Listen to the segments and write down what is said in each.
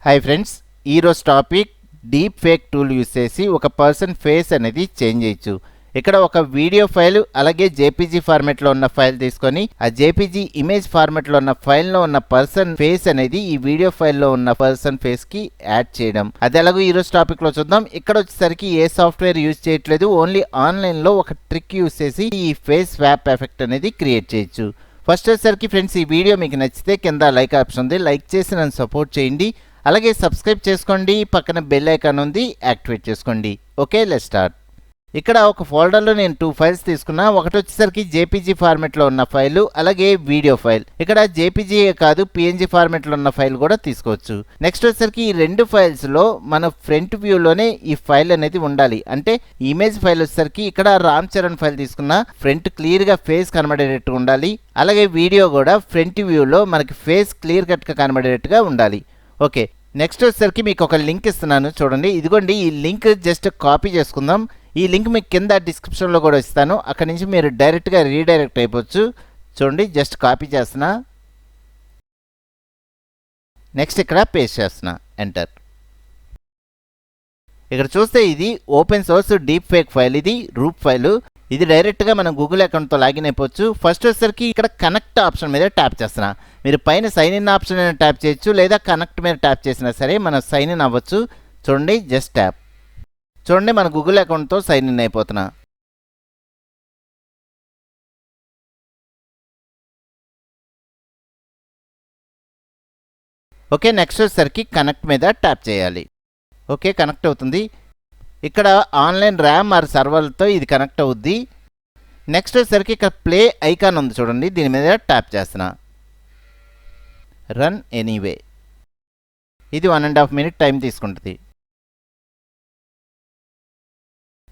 Hi friends, ఈరోజు topic deep fake tool use చేసి ఒక పర్సన్ ఫేస్ అనేది చేంజ్ చేయొచ్చు. ఇక్కడ ఒక వీడియో ఫైల్ అలాగే జేపీజీ ఫార్మాట్లో ఉన్న ఫైల్ తీసుకొని ఆ జేపీజీ ఇమేజ్ ఫార్మాట్లో ఉన్న ఫైల్లో ఉన్న పర్సన్ ఫేస్ అనేది ఈ వీడియో ఫైల్లో ఉన్న పర్సన్ ఫేస్కి యాడ్ చేయడం. అది ఎలాగో ఈరోజు టాపిక్లో చూద్దాం. ఇక్కడ వచ్చేసరికి ఏ సాఫ్ట్వేర్ యూజ్ చేయట్లేదు, ఓన్లీ ఆన్లైన్లో ఒక ట్రిక్ యూజ్ చేసి ఈ ఫేస్ స్వాప్ ఎఫెక్ట్ అనేది క్రియేట్ చేయొచ్చు. ఫస్ట్ వచ్చేసరికి ఫ్రెండ్స్, ఈ వీడియో మీకు నచ్చితే కింద లైక్ ఆప్షన్ ఉంది, లైక్ చేసి నన్ను సపోర్ట్ చేయండి. అలాగే సబ్స్క్రైబ్ చేసుకోండి, పక్కన బెల్ ఐకాన్ ఉంది, యాక్టివేట్ చేసుకోండి. Okay, let's start. ఇక్కడ ఒక ఫోల్డర్లో నేను 2 ఫైల్స్ తీసుకున్నా. ఒకటి వచ్చేసరికి జేపీజీ ఫార్మాట్లో ఉన్న ఫైలు, అలాగే వీడియో ఫైల్. ఇక్కడ జేపీజీ కాదు, పిఎన్జీ ఫార్మాట్లో ఉన్న ఫైల్ కూడా తీసుకోవచ్చు. నెక్స్ట్ వచ్చేసరికి ఈ 2 ఫైల్స్లో మన ఫ్రంట్ వ్యూలోనే ఈ ఫైల్ అనేది ఉండాలి. అంటే ఇమేజ్ ఫైల్ వచ్చేసరికి ఇక్కడ రామ్ చరణ్ ఫైల్ తీసుకున్నా, ఫ్రంట్ క్లియర్గా ఫేస్ కనబడేటట్టు ఉండాలి. అలాగే వీడియో కూడా ఫ్రంట్ వ్యూలో మనకి ఫేస్ క్లియర్ కట్గా కనబడేటట్టుగా ఉండాలి. ఓకే, నెక్స్ట్ వచ్చేసరికి మీకు ఒక లింక్ ఇస్తున్నాను చూడండి. ఇదిగోండి, ఈ లింక్ జస్ట్ కాపీ చేసుకుందాం. ఈ లింక్ మీకు కింద డిస్క్రిప్షన్లో కూడా ఇస్తాను, అక్కడి నుంచి మీరు డైరెక్ట్గా రీడైరెక్ట్ అయిపోవచ్చు. చూడండి, జస్ట్ కాపీ చేస్తున్నా, నెక్స్ట్ ఇక్కడ పేస్ట్ చేస్తున్నా, ఎంటర్. ఇక్కడ చూస్తే ఇది open source deep fake file, ఇది రూప్ ఫైలు. ఇది డైరెక్ట్గా మనం గూగుల్ అకౌంట్తో లాగిన్ అయిపోవచ్చు. ఫస్ట్ వచ్చేసరికి ఇక్కడ కనెక్ట్ ఆప్షన్ మీద ట్యాప్ చేస్తున్నా. మీరు పైన సైన్ ఇన్ ఆప్షన్ అయినా ట్యాప్ చేయొచ్చు, లేదా కనెక్ట్ మీద ట్యాప్ చేసినా సరే మనం సైన్ ఇన్ అవ్వచ్చు. చూడండి, జస్ట్ ట్యాప్. చూడండి, మన గూగుల్ అకౌంట్తో సైన్ ఇన్ అయిపోతున్నా. ఓకే, నెక్స్ట్ వచ్చేసరికి కనెక్ట్ మీద ట్యాప్ చేయాలి. ఓకే, కనెక్ట్ అవుతుంది. ఇక్కడ ఆన్లైన్ ర్యామ్ ఆర్ సర్వర్తో ఇది కనెక్ట్ అవుద్ది. నెక్స్ట్ వచ్చేసరికి ఇక్కడ ప్లే ఐకాన్ ఉంది చూడండి, దీని మీద ట్యాప్ చేస్తున్నా. Run anyway. ఇది 1.5 మినిట్ టైం తీసుకుంటుంది.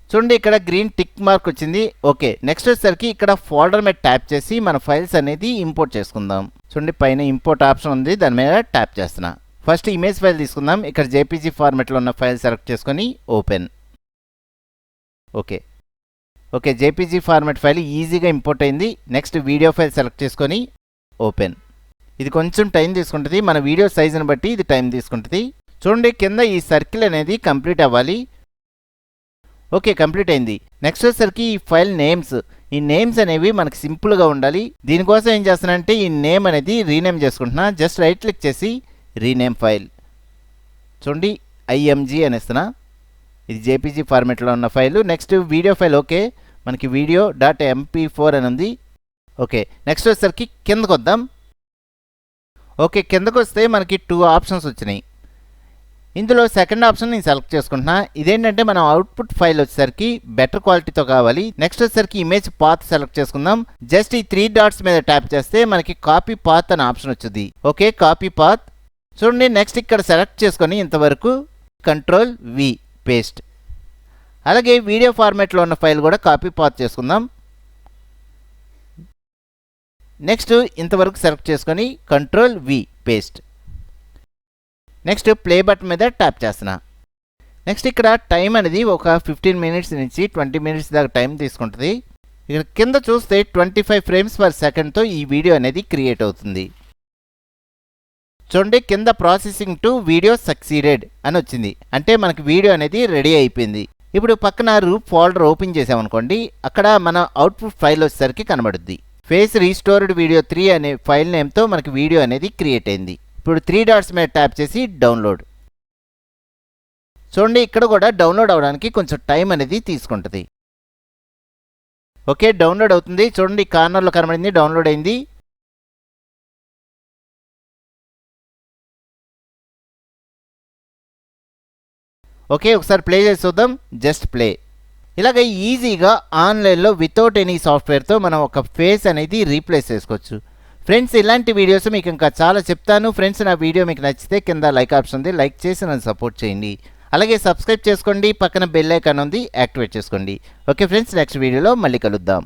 చూడండి, ఇక్కడ గ్రీన్ టిక్ మార్క్ వచ్చింది. ఓకే, నెక్స్ట్ వచ్చేసరికి ఇక్కడ ఫోల్డర్ మీద ట్యాప్ చేసి మన ఫైల్స్ అనేది ఇంపోర్ట్ చేసుకుందాం. చూడండి, పైన ఇంపోర్ట్ ఆప్షన్ ఉంది, దాని మీద ట్యాప్ చేస్తున్నా. ఫస్ట్ ఇమేజ్ ఫైల్ తీసుకుందాం. ఇక్కడ జేపీజీ ఫార్మాట్లో ఉన్న ఫైల్ సెలెక్ట్ చేసుకొని open. Okay, okay, JPG format file ఈజీగా ఇంపోర్ట్ అయింది. నెక్స్ట్ వీడియో ఫైల్ సెలెక్ట్ చేసుకొని ఓపెన్. ఇది కొంచెం టైం తీసుకుంటుంది, మన వీడియో సైజుని బట్టి ఇది టైం తీసుకుంటుంది. చూడండి, కింద ఈ సర్కిల్ అనేది కంప్లీట్ అవ్వాలి. ఓకే, కంప్లీట్ అయింది. నెక్స్ట్ వచ్చేసరికి ఈ ఫైల్ నేమ్స్, ఈ నేమ్స్ అనేవి మనకి సింపుల్గా ఉండాలి. దీనికోసం ఏం చేస్తానంటే ఈ నేమ్ అనేది రీనేమ్ చేసుకుంటున్నా. జస్ట్ రైట్ క్లిక్ చేసి రీనేమ్ ఫైల్. చూడండి, ఐఎంజీ అనేస్తున్నా. ఇది జేపీజీ ఫార్మాట్లో ఉన్న file. Next video file. Okay, మనకి వీడియో .mp4 అని ఉంది. ఓకే, నెక్స్ట్ వచ్చేసరికి కిందకు వద్దాం. ఓకే, కిందకు వస్తే మనకి 2 ఆప్షన్స్ వచ్చినాయి. ఇందులో సెకండ్ ఆప్షన్ నేను సెలెక్ట్ చేసుకుంటున్నా. ఇదేంటంటే మనం అవుట్పుట్ ఫైల్ వచ్చేసరికి బెటర్ క్వాలిటీతో కావాలి. నెక్స్ట్ వచ్చేసరికి ఇమేజ్ పాత్ సెలెక్ట్ చేసుకుందాం. జస్ట్ ఈ 3 డాట్స్ మీద ట్యాప్ చేస్తే మనకి కాపీ పాత్ అనే ఆప్షన్ వచ్చింది. Okay, copy path. చూడండి, నెక్స్ట్ ఇక్కడ సెలెక్ట్ చేసుకొని ఇంతవరకు కంట్రోల్ వి పేస్ట్. అలాగే వీడియో ఫార్మాట్లో ఉన్న ఫైల్ కూడా కాపీ పాత్ చేసుకుందాం. నెక్స్ట్ ఇంతవరకు సెలెక్ట్ చేసుకొని control V paste. Next play button మీద ట్యాప్ చేస్తున్నా. నెక్స్ట్ ఇక్కడ టైం అనేది ఒక 15 మినిట్స్ నుంచి 20 మినిట్స్ దాకా టైం తీసుకుంటుంది. ఇక్కడ కింద చూస్తే 25 ఫ్రేమ్స్ పర్ సెకండ్తో ఈ వీడియో అనేది క్రియేట్ అవుతుంది. చూడండి, కింద ప్రాసెసింగ్ టు వీడియో సక్సీడెడ్ అని వచ్చింది, అంటే మనకి వీడియో అనేది రెడీ అయిపోయింది. ఇప్పుడు పక్కన రూప్ ఫోల్డర్ ఓపెన్ చేసామనుకోండి, అక్కడ మన అవుట్పుట్ ఫైల్ వచ్చేసరికి కనబడుద్ది. ఫేస్ రీస్టోర్డ్ వీడియో 3 అనే ఫైల్ నేమ్తో మనకి వీడియో అనేది క్రియేట్ అయింది. ఇప్పుడు 3 డాట్స్ మీద ట్యాప్ చేసి డౌన్లోడ్. చూడండి, ఇక్కడ కూడా డౌన్లోడ్ అవడానికి కొంచెం టైం అనేది తీసుకుంటుంది. ఓకే, డౌన్లోడ్ అవుతుంది. చూడండి, కార్నర్లో కనబడింది, డౌన్లోడ్ అయింది. ఓకే, ఒకసారి ప్లే చేసి చూద్దాం. Just play. ఇలాగ ఈజీగా ఆన్లైన్లో వితౌట్ ఎనీ సాఫ్ట్వేర్తో మనం ఒక ఫేస్ అనేది రీప్లేస్ చేసుకోవచ్చు. ఫ్రెండ్స్, ఇలాంటి వీడియోస్ మీకు ఇంకా చాలా చెప్తాను. ఫ్రెండ్స్, నా వీడియో మీకు నచ్చితే కింద లైక్ ఆప్షన్ ఉంది, లైక్ చేసి నన్ను సపోర్ట్ చేయండి. అలాగే సబ్స్క్రైబ్ చేసుకోండి, పక్కన బెల్ ఐకాన్ ఉంది, యాక్టివేట్ చేసుకోండి. ఓకే ఫ్రెండ్స్, నెక్స్ట్ వీడియోలో మళ్ళీ కలుద్దాం.